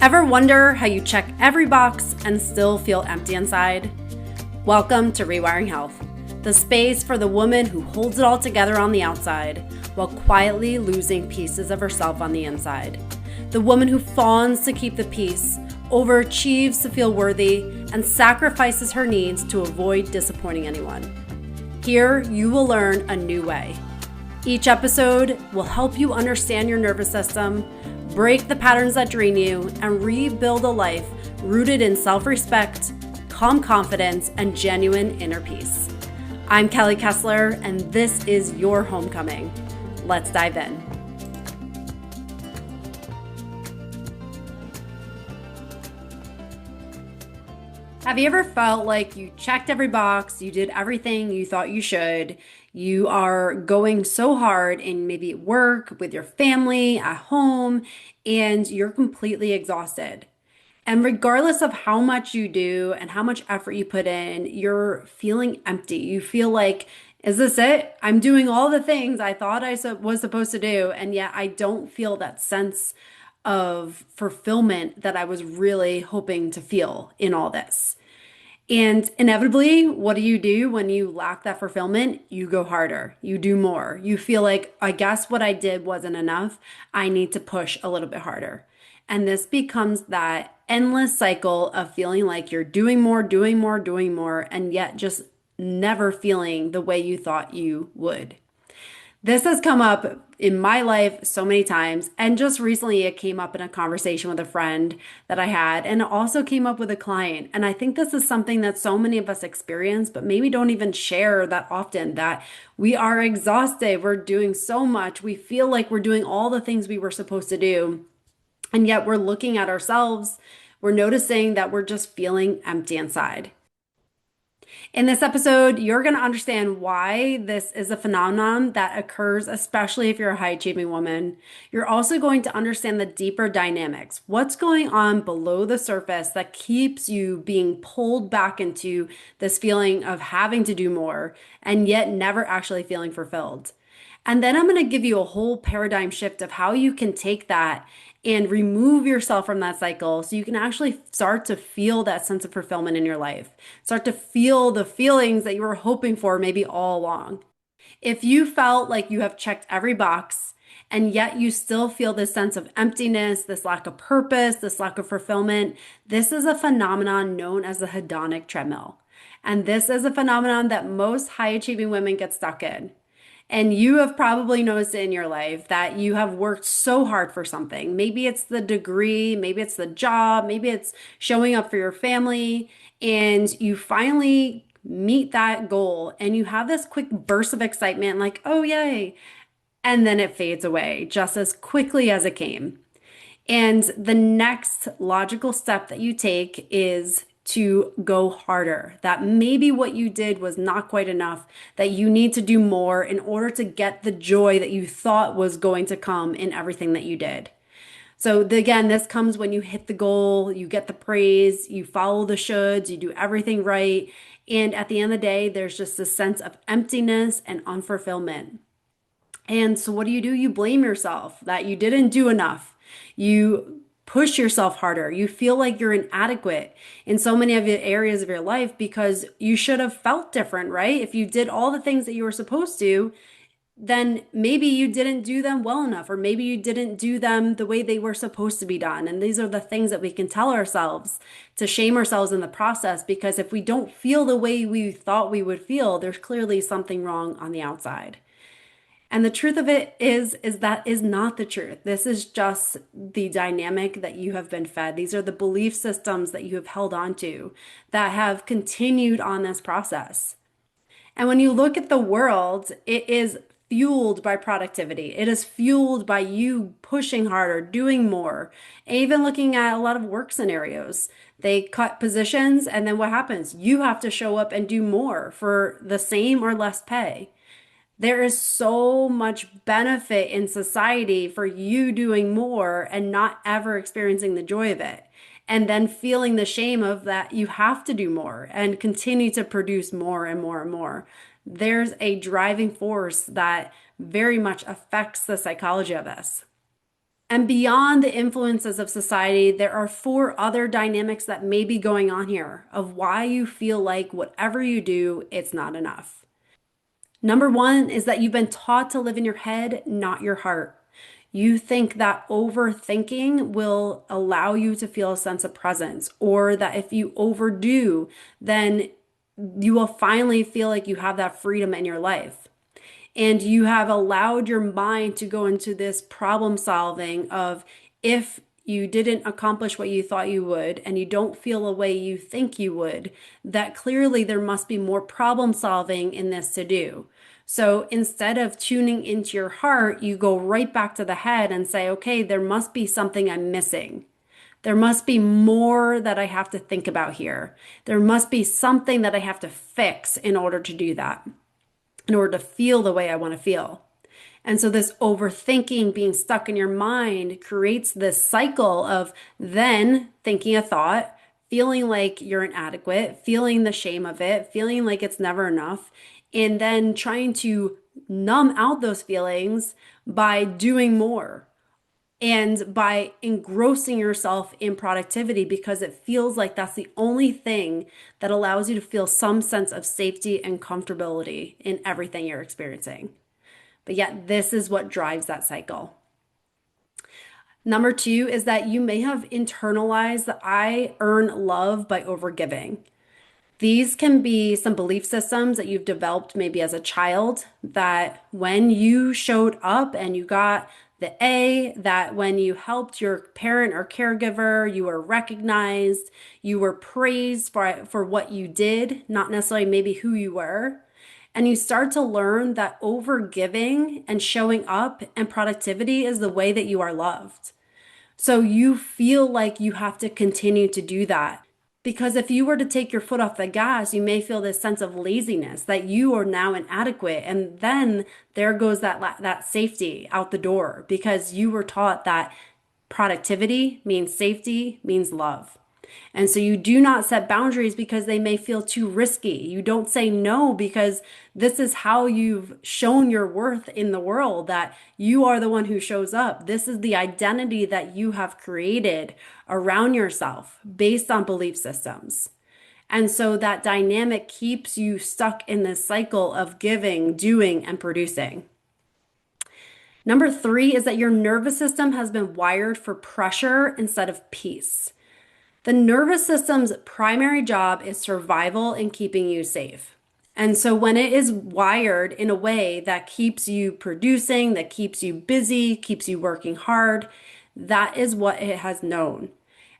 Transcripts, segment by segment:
Ever wonder how you check every box and still feel empty inside? Welcome to Rewiring Health, the space for the woman who holds it all together on the outside while quietly losing pieces of herself on the inside. The woman who fawns to keep the peace, overachieves to feel worthy, and sacrifices her needs to avoid disappointing anyone. Here, you will learn a new way. Each episode will help you understand your nervous system, break the patterns that drain you, and rebuild a life rooted in self-respect, calm confidence, and genuine inner peace. I'm Kelly Kessler, and this is your homecoming. Let's dive in. Have you ever felt like you checked every box, you did everything you thought you should, you are going so hard in maybe at work, with your family, at home, and you're completely exhausted? And regardless of how much you do and how much effort you put in, you're feeling empty. You feel like, is this it? I'm doing all the things I thought I was supposed to do, and yet I don't feel that sense of fulfillment that I was really hoping to feel in all this. And inevitably, what do when you lack that fulfillment? You go harder, you do more. You feel like, I guess what I did wasn't enough. I need to push a little bit harder. And this becomes that endless cycle of feeling like you're doing more, and yet just never feeling the way you thought you would. This has come up in my life so many times, and just recently it came up in a conversation with a friend that I had, and it also came up with a client. And I think this is something that so many of us experience, but maybe don't even share that often, that we are exhausted. We're doing so much. We feel like we're doing all the things we were supposed to do, and yet we're looking at ourselves. We're noticing that we're just feeling empty inside. In this episode, you're going to understand why this is a phenomenon that occurs, especially if you're a high achieving woman. You're also going to understand the deeper dynamics. What's going on below the surface that keeps you being pulled back into this feeling of having to do more and yet never actually feeling fulfilled. And then I'm going to give you a whole paradigm shift of how you can take that and remove yourself from that cycle so you can actually start to feel that sense of fulfillment in your life. Start to feel the feelings that you were hoping for maybe all along. If you felt like you have checked every box and yet you still feel this sense of emptiness, this lack of purpose, this lack of fulfillment, this is a phenomenon known as the hedonic treadmill. And this is a phenomenon that most high achieving women get stuck in. And you have probably noticed in your life that you have worked so hard for something. Maybe it's the degree, maybe it's the job, maybe it's showing up for your family, and you finally meet that goal and you have this quick burst of excitement, like, oh, yay. And then it fades away just as quickly as it came. And the next logical step that you take is to go harder, that maybe what you did was not quite enough, that you need to do more in order to get the joy that you thought was going to come in everything that you did. So again, this comes when you hit the goal, you get the praise, you follow the shoulds, you do everything right. And at the end of the day, there's just a sense of emptiness and unfulfillment. And so what do? You blame yourself that you didn't do enough. You push yourself harder. You feel like you're inadequate in so many of the areas of your life because you should have felt different, right? If you did all the things that you were supposed to, then maybe you didn't do them well enough, or maybe you didn't do them the way they were supposed to be done. And these are the things that we can tell ourselves to shame ourselves in the process, because if we don't feel the way we thought we would feel, there's clearly something wrong on the outside. And the truth of it is that is not the truth. This is just the dynamic that you have been fed. These are the belief systems that you have held on to that have continued on this process. And when you look at the world, it is fueled by productivity. It is fueled by you pushing harder, doing more, and even looking at a lot of work scenarios. They cut positions, and then what happens? You have to show up and do more for the same or less pay. There is so much benefit in society for you doing more and not ever experiencing the joy of it. And then feeling the shame of that you have to do more and continue to produce more and more and more. There's a driving force that very much affects the psychology of this. And beyond the influences of society, there are four other dynamics that may be going on here of why you feel like whatever you do, it's not enough. Number one is that you've been taught to live in your head, not your heart. You think that overthinking will allow you to feel a sense of presence, or that if you overdo, then you will finally feel like you have that freedom in your life. And you have allowed your mind to go into this problem solving of if you didn't accomplish what you thought you would and you don't feel the way you think you would, that clearly there must be more problem solving in this to do. So instead of tuning into your heart, you go right back to the head and say, okay, there must be something I'm missing. There must be more that I have to think about here. There must be something that I have to fix in order to do that, in order to feel the way I want to feel. And so this overthinking, being stuck in your mind, creates this cycle of then thinking a thought, feeling like you're inadequate, feeling the shame of it, feeling like it's never enough, and then trying to numb out those feelings by doing more and by engrossing yourself in productivity because it feels like that's the only thing that allows you to feel some sense of safety and comfortability in everything you're experiencing. But yet, this is what drives that cycle. Number two is that you may have internalized that I earn love by overgiving. These can be some belief systems that you've developed maybe as a child that when you showed up and you got the A, that when you helped your parent or caregiver, you were recognized, you were praised for what you did, not necessarily maybe who you were. And you start to learn that over giving and showing up and productivity is the way that you are loved. So you feel like you have to continue to do that. Because if you were to take your foot off the gas, you may feel this sense of laziness that you are now inadequate. And then there goes that safety out the door because you were taught that productivity means safety, means love. And so you do not set boundaries because they may feel too risky. You don't say no because this is how you've shown your worth in the world, that you are the one who shows up. This is the identity that you have created around yourself based on belief systems. And so that dynamic keeps you stuck in this cycle of giving, doing, and producing. Number three is that your nervous system has been wired for pressure instead of peace. The nervous system's primary job is survival and keeping you safe. And so when it is wired in a way that keeps you producing, that keeps you busy, keeps you working hard, that is what it has known.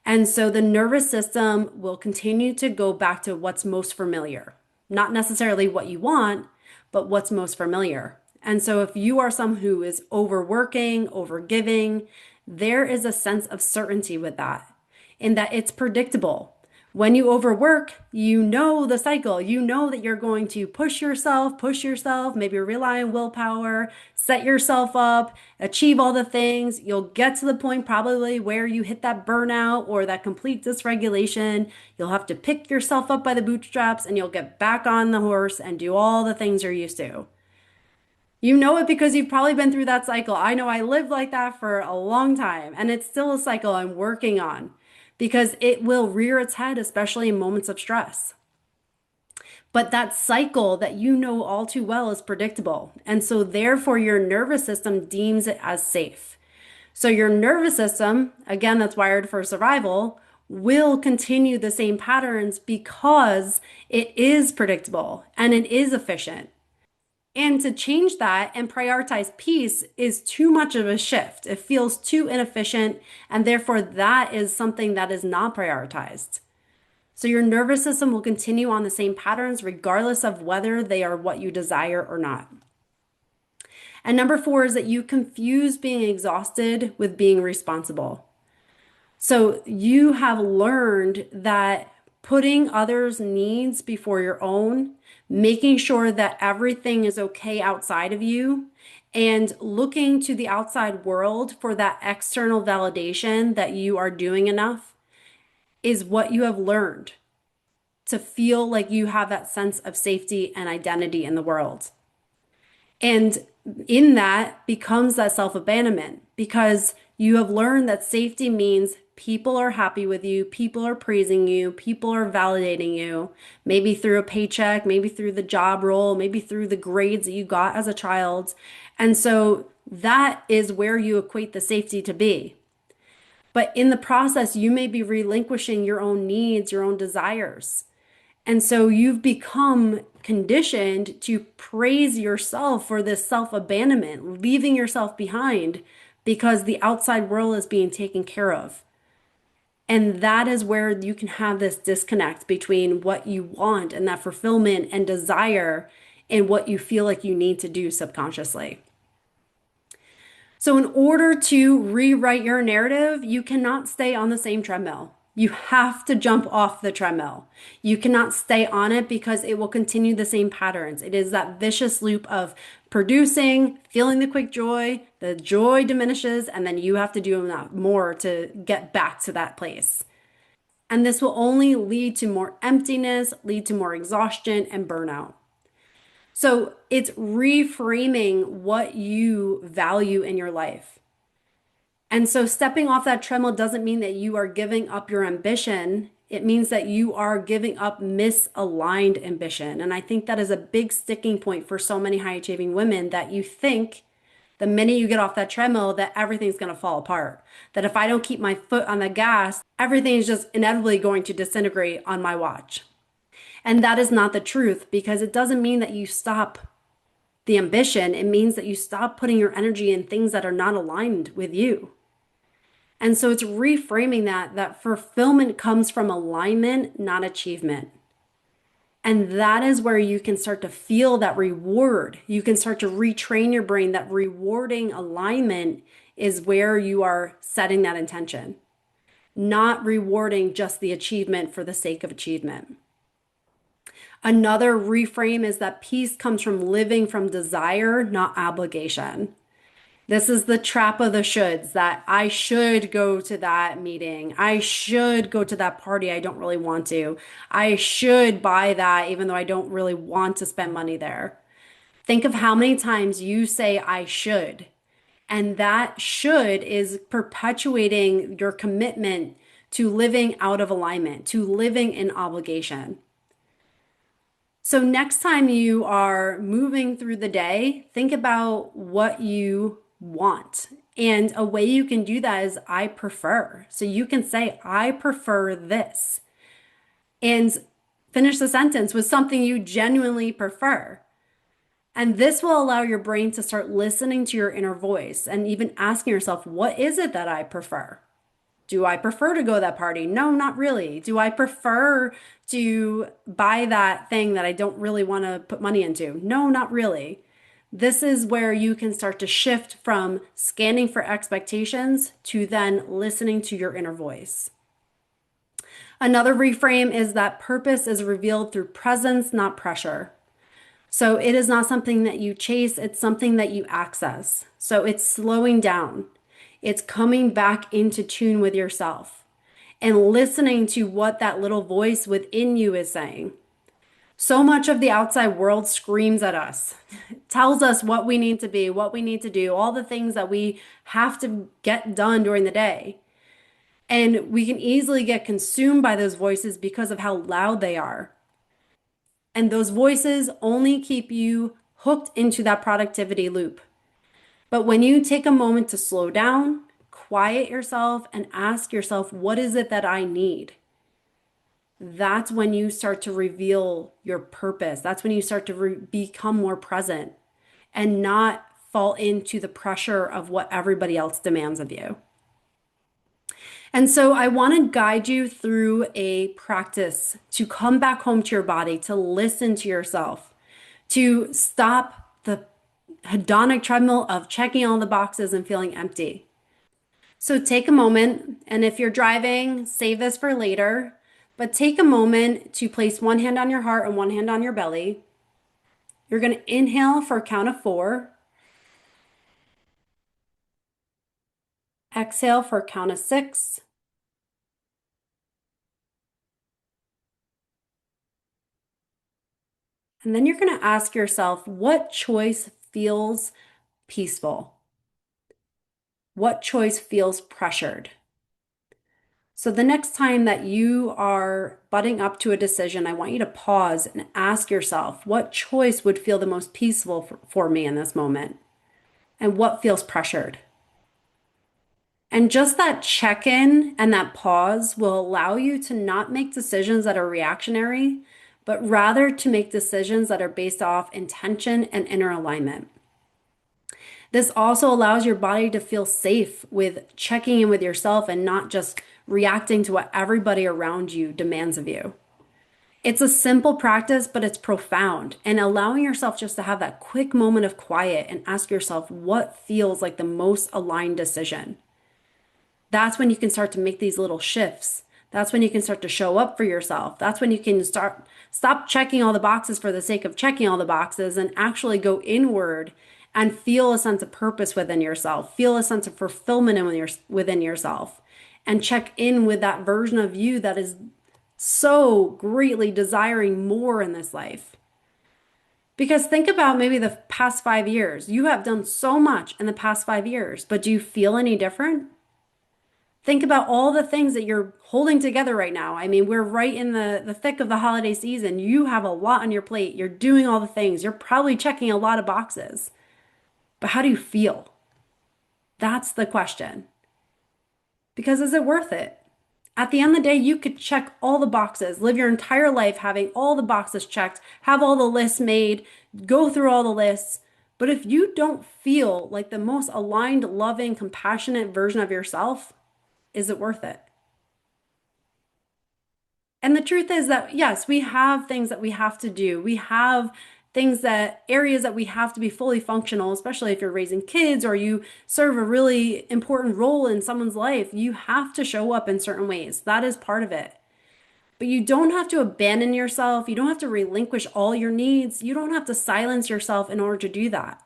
And so the nervous system will continue to go back to what's most familiar, not necessarily what you want, but what's most familiar. And so if you are someone who is overworking, overgiving, there is a sense of certainty with that, in that it's predictable. When you overwork, you know the cycle. You know that you're going to push yourself, maybe rely on willpower, set yourself up, achieve all the things. You'll get to the point probably where you hit that burnout or that complete dysregulation. You'll have to pick yourself up by the bootstraps and you'll get back on the horse and do all the things you're used to. You know it because you've probably been through that cycle. I know I lived like that for a long time, and it's still a cycle I'm working on because it will rear its head, especially in moments of stress. But that cycle that you know all too well is predictable. And so, therefore, your nervous system deems it as safe. So, your nervous system, again, that's wired for survival, will continue the same patterns because it is predictable and it is efficient. And to change that and prioritize peace is too much of a shift. It feels too inefficient, and therefore that is something that is not prioritized. So your nervous system will continue on the same patterns regardless of whether they are what you desire or not. And number four is that you confuse being exhausted with being responsible. So you have learned that putting others' needs before your own, making sure that everything is okay outside of you, and looking to the outside world for that external validation that you are doing enough is what you have learned to feel like you have that sense of safety and identity in the world. And in that becomes that self-abandonment because You have learned that safety means people are happy with you, people are praising you, people are validating you, maybe through a paycheck, maybe through the job role, maybe through the grades that you got as a child. And so that is where you equate the safety to be. But in the process, you may be relinquishing your own needs, your own desires. And so you've become conditioned to praise yourself for this self abandonment, leaving yourself behind because the outside world is being taken care of. And that is where you can have this disconnect between what you want and that fulfillment and desire and what you feel like you need to do subconsciously. So, in order to rewrite your narrative, you cannot stay on the same treadmill. You have to jump off the treadmill. You cannot stay on it because it will continue the same patterns. It is that vicious loop of producing, feeling the quick joy, the joy diminishes, and then you have to do more to get back to that place. And this will only lead to more emptiness, lead to more exhaustion and burnout. So it's reframing what you value in your life. And so stepping off that treadmill doesn't mean that you are giving up your ambition. It means that you are giving up misaligned ambition. And I think that is a big sticking point for so many high achieving women that you think the minute you get off that treadmill that everything's going to fall apart. That if I don't keep my foot on the gas, everything is just inevitably going to disintegrate on my watch. And that is not the truth because it doesn't mean that you stop the ambition. It means that you stop putting your energy in things that are not aligned with you. And so it's reframing that fulfillment comes from alignment, not achievement. And that is where you can start to feel that reward. You can start to retrain your brain that rewarding alignment is where you are setting that intention, not rewarding just the achievement for the sake of achievement. Another reframe is that peace comes from living from desire, not obligation. This is the trap of the shoulds that I should go to that meeting. I should go to that party I don't really want to. I should buy that even though I don't really want to spend money there. Think of how many times you say I should. And that should is perpetuating your commitment to living out of alignment, to living in obligation. So next time you are moving through the day, think about what you want. And a way you can do that is I prefer. So you can say, I prefer this. And finish the sentence with something you genuinely prefer. And this will allow your brain to start listening to your inner voice and even asking yourself, what is it that I prefer? Do I prefer to go to that party? No, not really. Do I prefer to buy that thing that I don't really want to put money into? No, not really. This is where you can start to shift from scanning for expectations to then listening to your inner voice. Another reframe is that purpose is revealed through presence, not pressure. So it is not something that you chase, it's something that you access. So it's slowing down. It's coming back into tune with yourself and listening to what that little voice within you is saying. So much of the outside world screams at us, tells us what we need to be, what we need to do, all the things that we have to get done during the day. And we can easily get consumed by those voices because of how loud they are. And those voices only keep you hooked into that productivity loop. But when you take a moment to slow down, quiet yourself, and ask yourself, what is it that I need? That's when you start to reveal your purpose. That's when you start to become more present and not fall into the pressure of what everybody else demands of you. And so I want to guide you through a practice to come back home to your body, to listen to yourself, to stop the hedonic treadmill of checking all the boxes and feeling empty. So take a moment, and if you're driving, save this for later, but take a moment to place one hand on your heart and one hand on your belly. You're going to inhale for a count of 4, exhale for a count of 6, and then you're going to ask yourself, what choice feels peaceful? What choice feels pressured? So the next time that you are butting up to a decision, I want you to pause and ask yourself, what choice would feel the most peaceful for me in this moment? And what feels pressured? And just that check in and that pause will allow you to not make decisions that are reactionary, but rather to make decisions that are based off intention and inner alignment. This also allows your body to feel safe with checking in with yourself and not just reacting to what everybody around you demands of you. It's a simple practice, but it's profound. And allowing yourself just to have that quick moment of quiet and ask yourself what feels like the most aligned decision. That's when you can start to make these little shifts. That's when you can start to show up for yourself. That's when you can stop checking all the boxes for the sake of checking all the boxes and actually go inward and feel a sense of purpose within yourself, feel a sense of fulfillment within yourself, and check in with that version of you that is so greatly desiring more in this life. Because think about maybe the past 5 years. You have done so much in the past 5 years, but do you feel any different? Think about all the things that you're holding together right now. I mean, we're right in the thick of the holiday season. You have a lot on your plate. You're doing all the things. You're probably checking a lot of boxes. But how do you feel? That's the question. Because is it worth it? At the end of the day, you could check all the boxes, live your entire life having all the boxes checked, have all the lists made, go through all the lists. But if you don't feel like the most aligned, loving, compassionate version of yourself, is it worth it? And the truth is that, yes, we have things that we have to do. We have areas that we have to be fully functional, especially if you're raising kids or you serve a really important role in someone's life. You have to show up in certain ways. That is part of it. But you don't have to abandon yourself. You don't have to relinquish all your needs. You don't have to silence yourself in order to do that.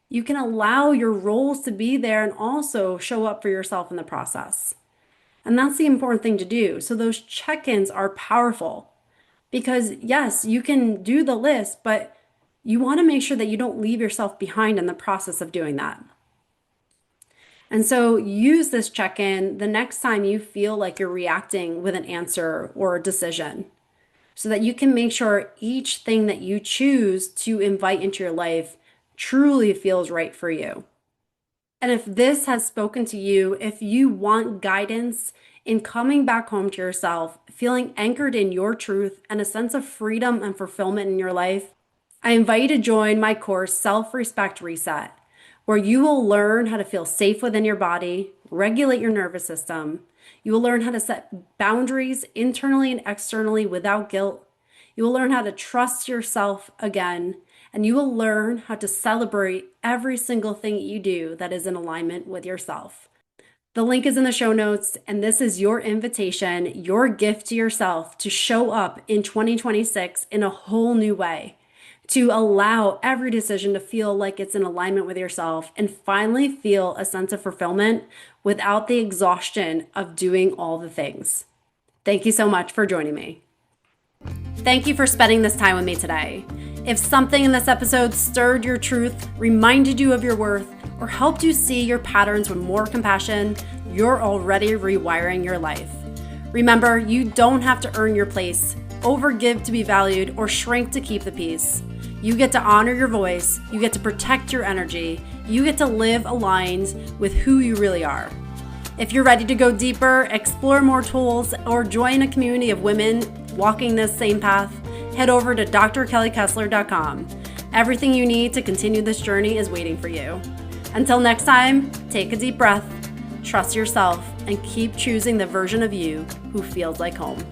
You can allow your roles to be there and also show up for yourself in the process. And that's the important thing to do. So those check-ins are powerful because yes, you can do the list, but you want to make sure that you don't leave yourself behind in the process of doing that. And so use this check-in the next time you feel like you're reacting with an answer or a decision so that you can make sure each thing that you choose to invite into your life truly feels right for you. And if this has spoken to you, if you want guidance in coming back home to yourself, feeling anchored in your truth and a sense of freedom and fulfillment in your life, I invite you to join my course, Self-Respect Reset, where you will learn how to feel safe within your body, regulate your nervous system. You will learn how to set boundaries internally and externally without guilt. You will learn how to trust yourself again. And you will learn how to celebrate every single thing you do that is in alignment with yourself. The link is in the show notes, and this is your invitation, your gift to yourself to show up in 2026 in a whole new way, to allow every decision to feel like it's in alignment with yourself and finally feel a sense of fulfillment without the exhaustion of doing all the things. Thank you so much for joining me. Thank you for spending this time with me today. If something in this episode stirred your truth, reminded you of your worth, or helped you see your patterns with more compassion, you're already rewiring your life. Remember, you don't have to earn your place, overgive to be valued, or shrink to keep the peace. You get to honor your voice, you get to protect your energy, you get to live aligned with who you really are. If you're ready to go deeper, explore more tools, or join a community of women walking this same path, head over to drkellykessler.com. Everything you need to continue this journey is waiting for you. Until next time, take a deep breath, trust yourself, and keep choosing the version of you who feels like home.